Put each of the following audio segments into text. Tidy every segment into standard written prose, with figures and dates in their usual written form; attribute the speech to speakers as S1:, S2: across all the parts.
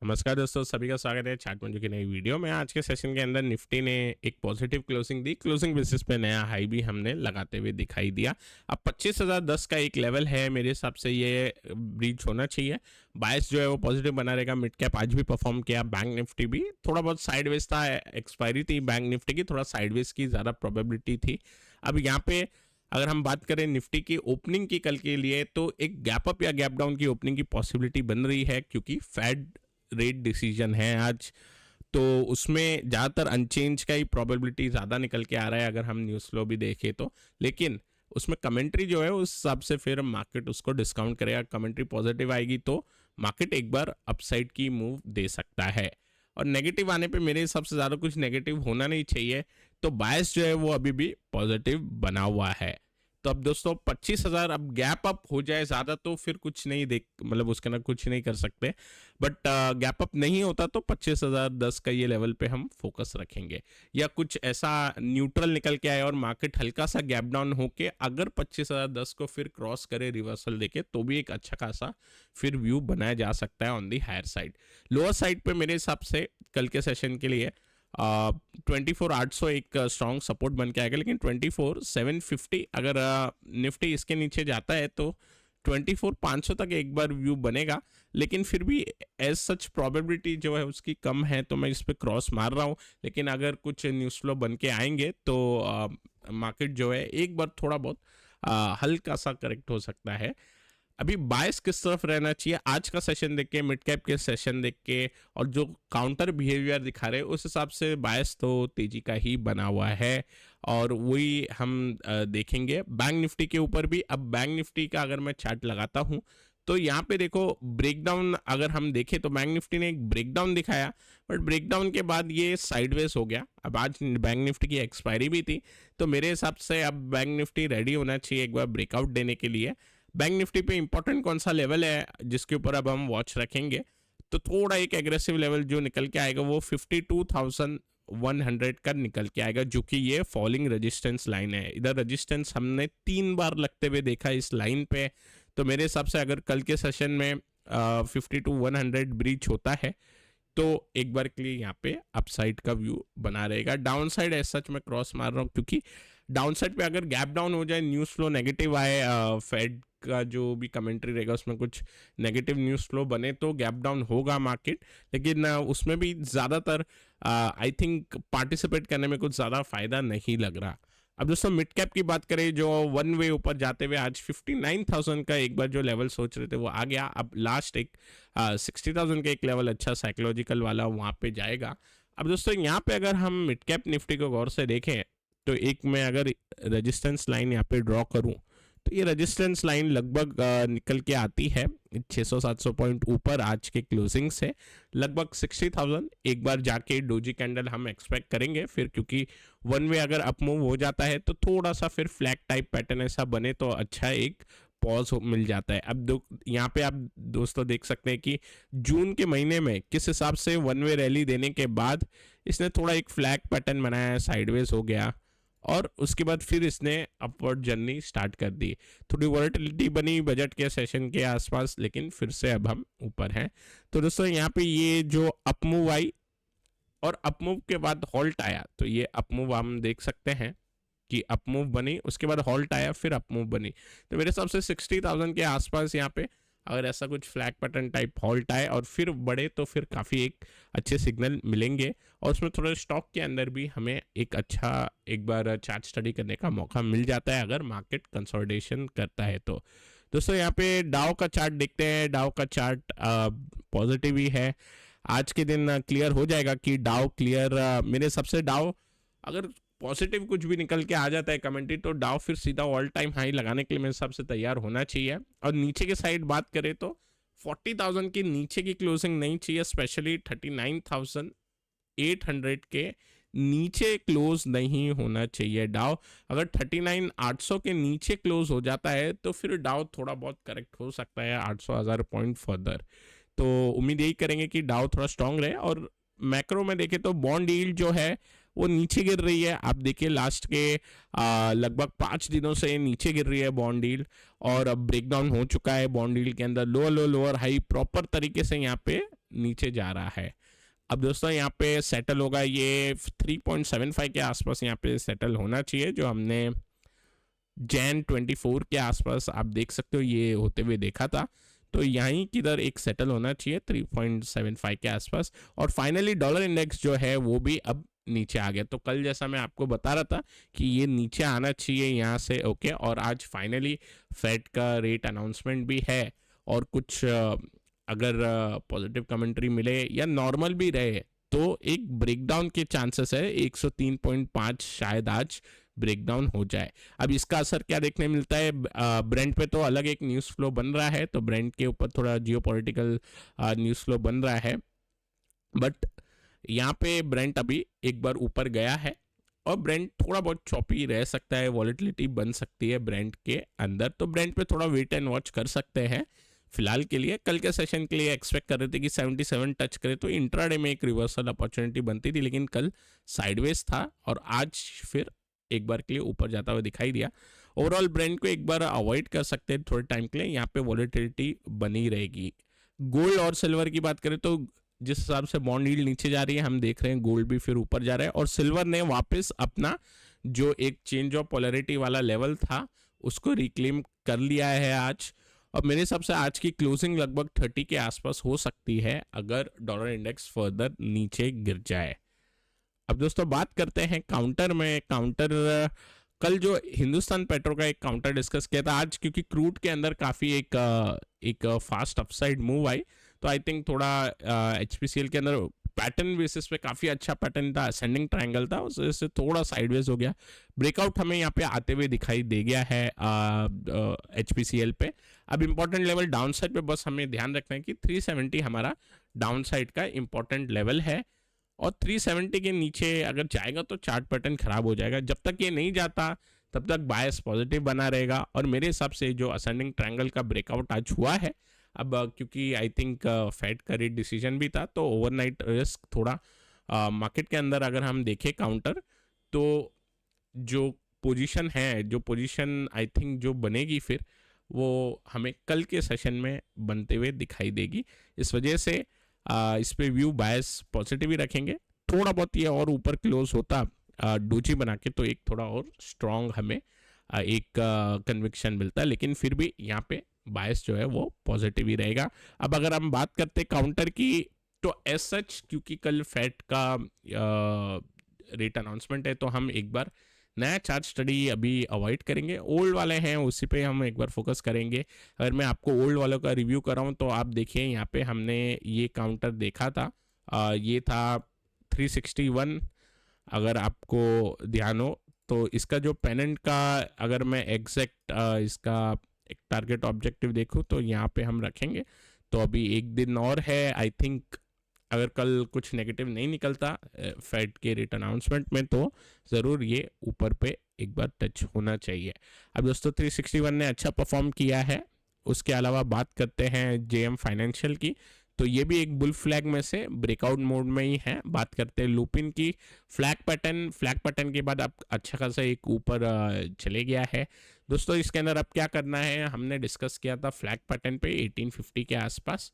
S1: नमस्कार दोस्तों, सभी का स्वागत है चार्ट मंजू की नई वीडियो में। आज के सेशन के अंदर निफ्टी ने एक पॉजिटिव क्लोजिंग दी। क्लोजिंग बेसिस पे नया हाई भी हमने लगाते हुए दिखाई दिया। अब 25,010 का एक लेवल है, मेरे हिसाब से ये ब्रीच होना चाहिए। बायस जो है वो पॉजिटिव बना रहेगा। मिड कैप आज भी परफॉर्म किया, बैंक निफ्टी भी थोड़ा बहुत साइडवेज था। एक्सपायरी थी बैंक निफ्टी की, थोड़ा साइडवेज की ज़्यादा प्रोबेबिलिटी थी। अब यहाँ पे अगर हम बात करें निफ्टी की ओपनिंग की कल के लिए, तो एक गैप अप या गैप डाउन की ओपनिंग की पॉसिबिलिटी बन रही है, क्योंकि फेड रेट डिसीजन है आज। तो उसमें ज़्यादातर अनचेंज का ही प्रोबेबिलिटी ज़्यादा निकल के आ रहा है अगर हम न्यूज़ फ्लो भी देखें तो। लेकिन उसमें कमेंट्री जो है उस हिसाब से फिर मार्केट उसको डिस्काउंट करेगा। कमेंट्री पॉजिटिव आएगी तो मार्केट एक बार अपसाइड की मूव दे सकता है, और नेगेटिव आने पे मेरे हिसाब से ज़्यादा कुछ नेगेटिव होना नहीं चाहिए। तो बायस जो है वो अभी भी पॉजिटिव बना हुआ है। तो अब दोस्तों 25,000 अब गैप अप हो जाए ज़्यादा तो फिर कुछ नहीं देख, मतलब उसके अंदर कुछ नहीं कर सकते। बट गैप अप नहीं होता तो 25,010 का ये लेवल पे हम फोकस रखेंगे, या कुछ ऐसा न्यूट्रल निकल के आए और मार्केट हल्का सा गैप डाउन होके अगर 25,010 को फिर क्रॉस करे रिवर्सल देके, तो भी एक अच्छा खासा फिर व्यू बनाया जा सकता है on the higher side. Lower side पे मेरे हिसाब से कल के सेशन के लिए 24,800 एक स्ट्रॉन्ग सपोर्ट बन के आएगा, लेकिन 24,750 अगर निफ्टी इसके नीचे जाता है तो 24,500 तक एक बार व्यू बनेगा। लेकिन फिर भी एज सच प्रोबेबिलिटी जो है उसकी कम है, तो मैं इस पर क्रॉस मार रहा हूँ। लेकिन अगर कुछ न्यूज़ फ्लो बन के आएंगे तो मार्केट जो है एक बार थोड़ा बहुत हल्का सा करेक्ट हो सकता है। अभी बायस किस तरफ रहना चाहिए, आज का सेशन देख के, मिड कैप के सेशन देख के और जो काउंटर बिहेवियर दिखा रहे हैं उस हिसाब से बायस तो तेजी का ही बना हुआ है, और वही हम देखेंगे बैंक निफ्टी के ऊपर भी। अब बैंक निफ्टी का अगर मैं चार्ट लगाता हूं तो यहाँ पे देखो ब्रेकडाउन अगर हम देखें तो बैंक निफ्टी ने एक ब्रेकडाउन दिखाया, बट ब्रेकडाउन के बाद ये साइडवेज हो गया। अब आज बैंक निफ्टी की एक्सपायरी भी थी, तो मेरे हिसाब से अब बैंक निफ्टी रेडी होना चाहिए एक बार ब्रेकआउट देने के लिए। बैंक निफ्टी पे इंपॉर्टेंट कौन सा लेवल है जिसके ऊपर अब हम वॉच रखेंगे, तो थोड़ा एक एग्रेसिव लेवल जो निकल के आएगा वो 52,100 का निकल के आएगा, जो कि ये फॉलिंग रेजिस्टेंस लाइन है। इधर रेजिस्टेंस हमने 3 बार लगते हुए देखा इस लाइन पे। तो मेरे हिसाब से अगर कल के सेशन में 52,100 ब्रीच होता है तो एक बार के लिए यहाँ पे अपसाइड का व्यू बना रहेगा। डाउन साइड एज सच मैं क्रॉस मार रहा हूँ, क्योंकि डाउन साइड पे अगर गैप डाउन हो जाए, न्यूज़ फ्लो नेगेटिव आए, फेड का जो भी कमेंट्री रहेगा उसमें कुछ नेगेटिव न्यूज़ फ्लो बने तो गैप डाउन होगा मार्केट। लेकिन उसमें भी ज़्यादातर आई थिंक पार्टिसिपेट करने में कुछ ज़्यादा फायदा नहीं लग रहा। अब दोस्तों मिड कैप की बात करें, जो वन वे ऊपर जाते हुए आज 59,000 का एक बार जो लेवल सोच रहे थे वो आ गया। अब लास्ट एक 60,000 का एक लेवल अच्छा साइकोलॉजिकल वाला वहाँ पे जाएगा। अब दोस्तों यहाँ पे अगर हम मिड कैप निफ्टी को गौर से देखें तो एक मैं अगर रेजिस्टेंस लाइन यहाँ पे ड्रॉ करूँ तो ये रेजिस्टेंस लाइन लगभग निकल के आती है 600-700 पॉइंट ऊपर आज के क्लोजिंग से, लगभग 60,000 एक बार जाके डोजी कैंडल हम एक्सपेक्ट करेंगे फिर, क्योंकि वन वे अगर अप मूव हो जाता है तो थोड़ा सा फिर फ्लैग टाइप पैटर्न ऐसा बने तो अच्छा एक पॉज मिल जाता है। अब यहाँ पे आप दोस्तों देख सकते हैं कि जून के महीने में किस हिसाब से वन वे रैली देने के बाद इसने थोड़ा एक फ्लैग पैटर्न बनाया है, साइडवेज हो गया, और उसके बाद फिर इसने अपवर्ड जर्नी स्टार्ट कर दी। थोड़ी वॉलेटिलिटी बनी बजट के सेशन के आसपास, लेकिन फिर से अब हम ऊपर हैं। तो दोस्तों यहाँ पे ये जो अपमूव आई और अपमूव के बाद हॉल्ट आया, तो ये अपमूव हम देख सकते हैं कि अपमूव बनी, उसके बाद हॉल्ट आया, फिर अपमूव बनी। तो मेरे हिसाब से 60,000 के आसपास यहाँ पे अगर ऐसा कुछ फ्लैग पैटर्न टाइप हॉल्ट आए और फिर बढ़े तो फिर काफ़ी एक अच्छे सिग्नल मिलेंगे, और उसमें थोड़ा स्टॉक के अंदर भी हमें एक अच्छा एक बार चार्ट स्टडी करने का मौका मिल जाता है अगर मार्केट कंसोलिडेशन करता है तो। दोस्तों यहाँ पे डाउ का चार्ट देखते हैं। डाउ का चार्ट पॉजिटिव ही है। आज के दिन क्लियर हो जाएगा कि डाउ क्लियर, मेरे सबसे डाउ अगर पॉजिटिव कुछ भी निकल के आ जाता है कमेंट्री तो डाउ फिर सीधा ऑल टाइम हाई लगाने के लिए मेरे हिसाब से तैयार होना चाहिए। और नीचे के साइड बात करें तो 40,000 के नीचे की क्लोजिंग नहीं चाहिए, स्पेशली 39,800 के नीचे क्लोज नहीं होना चाहिए डाउ। अगर 39,800 के नीचे क्लोज हो जाता है तो फिर डाउ थोड़ा बहुत करेक्ट हो सकता है 800,000 पॉइंट फर्दर। तो उम्मीद यही करेंगे कि डाउ थोड़ा स्ट्रांग रहे। और मैक्रो में देखें तो बॉन्ड यील्ड जो है वो नीचे गिर रही है। आप देखिए लास्ट के लगभग 5 दिनों से नीचे गिर रही है बॉन्ड यील्ड, और अब ब्रेकडाउन हो चुका है बॉन्ड यील्ड के अंदर। लोअर लो लोअर हाई प्रॉपर तरीके से यहाँ पे नीचे जा रहा है। अब दोस्तों यहाँ पे सेटल होगा ये 3.75 के आसपास, यहाँ पे सेटल होना चाहिए, जो हमने जैन 24 के आसपास आप देख सकते हो ये होते हुए देखा था। तो यहीं किधर एक सेटल होना चाहिए 3.75 के आसपास। और फाइनली डॉलर इंडेक्स जो है वो भी अब नीचे आ गया। तो कल जैसा मैं आपको बता रहा था कि ये नीचे आना चाहिए यहाँ से, ओके। और आज फाइनली फेड का रेट अनाउंसमेंट भी है, और कुछ अगर पॉजिटिव कमेंट्री मिले या नॉर्मल भी रहे तो एक ब्रेकडाउन के चांसेस है। 103.5 शायद आज ब्रेकडाउन हो जाए। अब इसका असर क्या देखने मिलता है ब्रेंट पे, तो अलग एक न्यूज़ फ्लो बन रहा है, तो ब्रेंट के ऊपर थोड़ा जियोपॉलिटिकल न्यूज़ फ्लो बन रहा है। बट यहाँ पे ब्रेंट अभी एक बार ऊपर गया है, और ब्रेंट थोड़ा बहुत चॉपी रह सकता है, वॉलेटिलिटी बन सकती है ब्रेंट के अंदर। तो ब्रेंट पे थोड़ा वेट एंड वॉच कर सकते हैं फिलहाल के लिए। कल के सेशन के लिए एक्सपेक्ट कर रहे थे कि 77 टच करे तो इंट्राडे में एक रिवर्सल अपॉर्चुनिटी बनती थी, लेकिन कल साइडवेज था और आज फिर एक बार के लिए ऊपर जाता हुआ दिखाई दिया। ओवरऑल ब्रेंड को एक बार अवॉइड कर सकते हैं थोड़े टाइम के लिए, यहाँ पे वॉलेटिलिटी बनी रहेगी। गोल्ड और सिल्वर की बात करें तो जिस हिसाब से बॉन्ड यील्ड नीचे जा रही है, हम देख रहे हैं गोल्ड भी फिर ऊपर जा रहा है, और सिल्वर ने वापस अपना जो एक चेंज ऑफ पोलैरिटी वाला लेवल था उसको रिक्लेम कर लिया है आज। और मेरे हिसाब से आज की क्लोजिंग लगभग 30 के आसपास हो सकती है अगर डॉलर इंडेक्स फर्दर नीचे गिर जाए। अब दोस्तों बात करते हैं काउंटर में। काउंटर कल जो हिंदुस्तान पेट्रो का एक काउंटर डिस्कस किया था, आज क्योंकि क्रूड के अंदर काफ़ी एक फास्ट अपसाइड मूव आई, तो आई थिंक थोड़ा HPCL के अंदर पैटर्न बेसिस पे काफ़ी अच्छा पैटर्न था, असेंडिंग ट्रायंगल था, उस वजह से थोड़ा साइडवेज हो गया। ब्रेकआउट हमें यहाँ पे आते हुए दिखाई दे गया है HPCL पे। अब इंपॉर्टेंट लेवल डाउन साइड पे बस हमें ध्यान रखना है कि 370 हमारा डाउन साइड का इंपॉर्टेंट लेवल है, और 370 के नीचे अगर जाएगा तो चार्ट पैटर्न खराब हो जाएगा। जब तक ये नहीं जाता तब तक बायस पॉजिटिव बना रहेगा। और मेरे हिसाब से जो असेंडिंग ट्रायंगल का ब्रेकआउट आज हुआ है, अब क्योंकि आई थिंक फेड का रेट डिसीजन भी था, तो ओवरनाइट रिस्क थोड़ा मार्केट के अंदर अगर हम देखें काउंटर, तो जो पोजीशन आई थिंक जो बनेगी फिर वो हमें कल के सेशन में बनते हुए दिखाई देगी। इस वजह से इस पे व्यू बायस पॉजिटिव ही रखेंगे। थोड़ा बहुत ये और ऊपर क्लोज होता डोजी बना के तो एक थोड़ा और स्ट्रॉन्ग हमें एक कन्विक्शन मिलता है, लेकिन फिर भी यहाँ पे बायस जो है वो पॉजिटिव ही रहेगा। अब अगर हम बात करते काउंटर की, तो एज सच क्योंकि कल फेड का रेट अनाउंसमेंट है, तो हम एक बार नया चार्ट स्टडी अभी अवॉइड करेंगे। ओल्ड वाले हैं उसी पे हम एक बार फोकस करेंगे। अगर मैं आपको ओल्ड वालों का रिव्यू कराऊं तो आप देखिए यहाँ पे हमने ये काउंटर देखा था, ये था 361। अगर आपको ध्यान हो तो इसका जो पेनेंट का अगर मैं एग्जैक्ट इसका एक टारगेट ऑब्जेक्टिव देखूं तो यहाँ पे हम रखेंगे। तो अभी एक दिन और है, आई थिंक अगर कल कुछ नेगेटिव नहीं निकलता फेड के रेट अनाउंसमेंट में, तो ज़रूर ये ऊपर पे एक बार टच होना चाहिए। अब दोस्तों 361 ने अच्छा परफॉर्म किया है। उसके अलावा बात करते हैं JM फाइनेंशियल की, तो ये भी एक बुल फ्लैग में से ब्रेकआउट मोड में ही है। बात करते हैं लुपिन की, फ्लैग पैटर्न के बाद अब अच्छा खासा एक ऊपर चले गया है। दोस्तों इसके अंदर अब क्या करना है, हमने डिस्कस किया था फ्लैग पैटर्न पे 1850 के आसपास,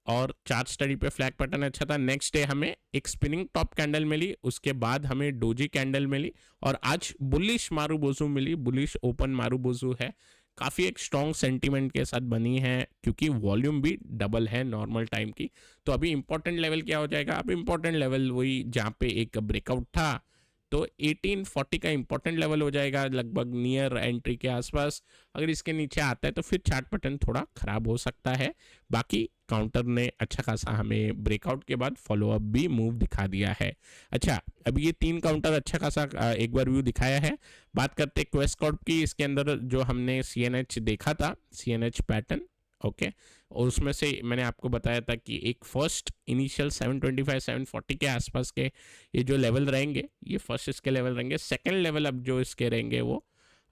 S1: और चार्ट स्टडी पे फ्लैग पैटर्न अच्छा था। नेक्स्ट डे हमें एक स्पिनिंग टॉप कैंडल मिली, उसके बाद हमें डोजी कैंडल मिली, और आज बुलिश मारूबोजू मिली। बुलिश ओपन मारूबोजू है, काफ़ी एक स्ट्रॉन्ग सेंटीमेंट के साथ बनी है, क्योंकि वॉल्यूम भी डबल है नॉर्मल टाइम की। तो अभी इंपॉर्टेंट लेवल क्या हो जाएगा, अब इंपॉर्टेंट लेवल वही जहाँ पे एक ब्रेकआउट था, तो 1840 का इंपॉर्टेंट लेवल हो जाएगा लगभग नियर एंट्री के आसपास। अगर इसके नीचे आता है तो फिर चार्ट पैटर्न थोड़ा खराब हो सकता है। बाकी काउंटर ने अच्छा खासा हमें ब्रेकआउट के बाद फॉलोअप भी मूव दिखा दिया है। अच्छा, अब ये 3 काउंटर अच्छा खासा एक बार व्यू दिखाया है। बात करते हैं क्वेस्ट कॉर्प की, इसके अंदर जो हमने CNH देखा था, CNH पैटर्न, ओके। और उसमें से मैंने आपको बताया था कि एक फर्स्ट इनिशियल 725 740 के आसपास के ये जो लेवल रहेंगे, ये फर्स्ट इसके लेवल रहेंगे। सेकंड लेवल अब जो इसके रहेंगे वो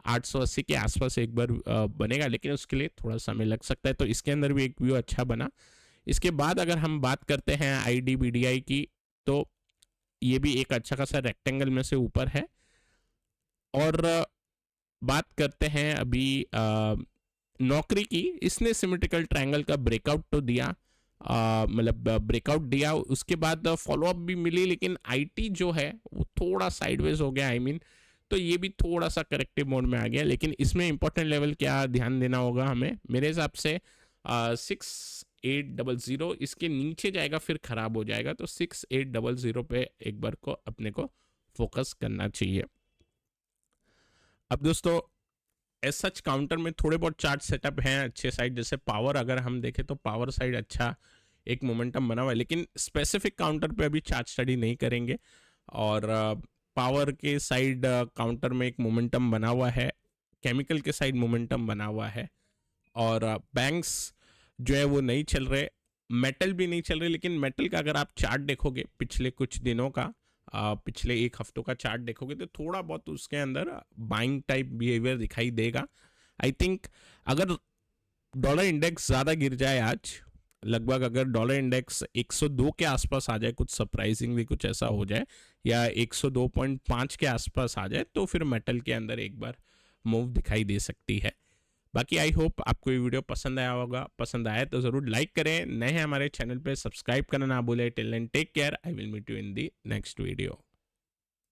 S1: 880 के आसपास एक बार बनेगा, लेकिन उसके लिए थोड़ा समय लग सकता है। तो इसके अंदर भी एक व्यू अच्छा बना। इसके बाद अगर हम बात करते हैं IDBDI की, तो ये भी एक अच्छा खासा रेक्टेंगल में से ऊपर है। और बात करते हैं अभी नौकरी की, इसने सिमेट्रिकल ट्रायंगल का ब्रेकआउट तो दिया, मतलब ब्रेकआउट दिया, उसके बाद फॉलोअप भी मिली, लेकिन आईटी जो है वो थोड़ा साइडवेज हो गया, आई मीन तो ये भी थोड़ा सा करेक्टिव मोड में आ गया। लेकिन इसमें इंपॉर्टेंट लेवल क्या ध्यान देना होगा हमें, मेरे हिसाब से 6800, इसके नीचे जाएगा फिर खराब हो जाएगा, तो 6800 पे एक बार को अपने को फोकस करना चाहिए। अब दोस्तों एज सच काउंटर में थोड़े बहुत चार्ट सेटअप हैं अच्छे साइड, जैसे पावर अगर हम देखें तो पावर साइड अच्छा एक मोमेंटम बना हुआ है, लेकिन स्पेसिफिक काउंटर पे अभी चार्ट स्टडी नहीं करेंगे। और पावर के साइड काउंटर में एक मोमेंटम बना हुआ है, केमिकल के साइड मोमेंटम बना हुआ है, और बैंक्स जो है वो नहीं चल रहे, मेटल भी नहीं चल रहे। लेकिन मेटल का अगर आप चार्ट देखोगे पिछले कुछ दिनों का, पिछले एक हफ्तों का चार्ट देखोगे तो थोड़ा बहुत उसके अंदर बाइंग टाइप बिहेवियर दिखाई देगा। आई थिंक अगर डॉलर इंडेक्स ज़्यादा गिर जाए आज, लगभग अगर डॉलर इंडेक्स 102 के आसपास आ जाए, कुछ सरप्राइजिंगली कुछ ऐसा हो जाए, या 102.5 के आसपास आ जाए, तो फिर मेटल के अंदर एक बार मूव दिखाई दे सकती है। बाकी आई होप आपको ये वीडियो पसंद आया होगा, पसंद आया तो ज़रूर लाइक करें, नए हैं हमारे चैनल पे सब्सक्राइब करना ना भूलें। Till then take care, I will meet you in the next video.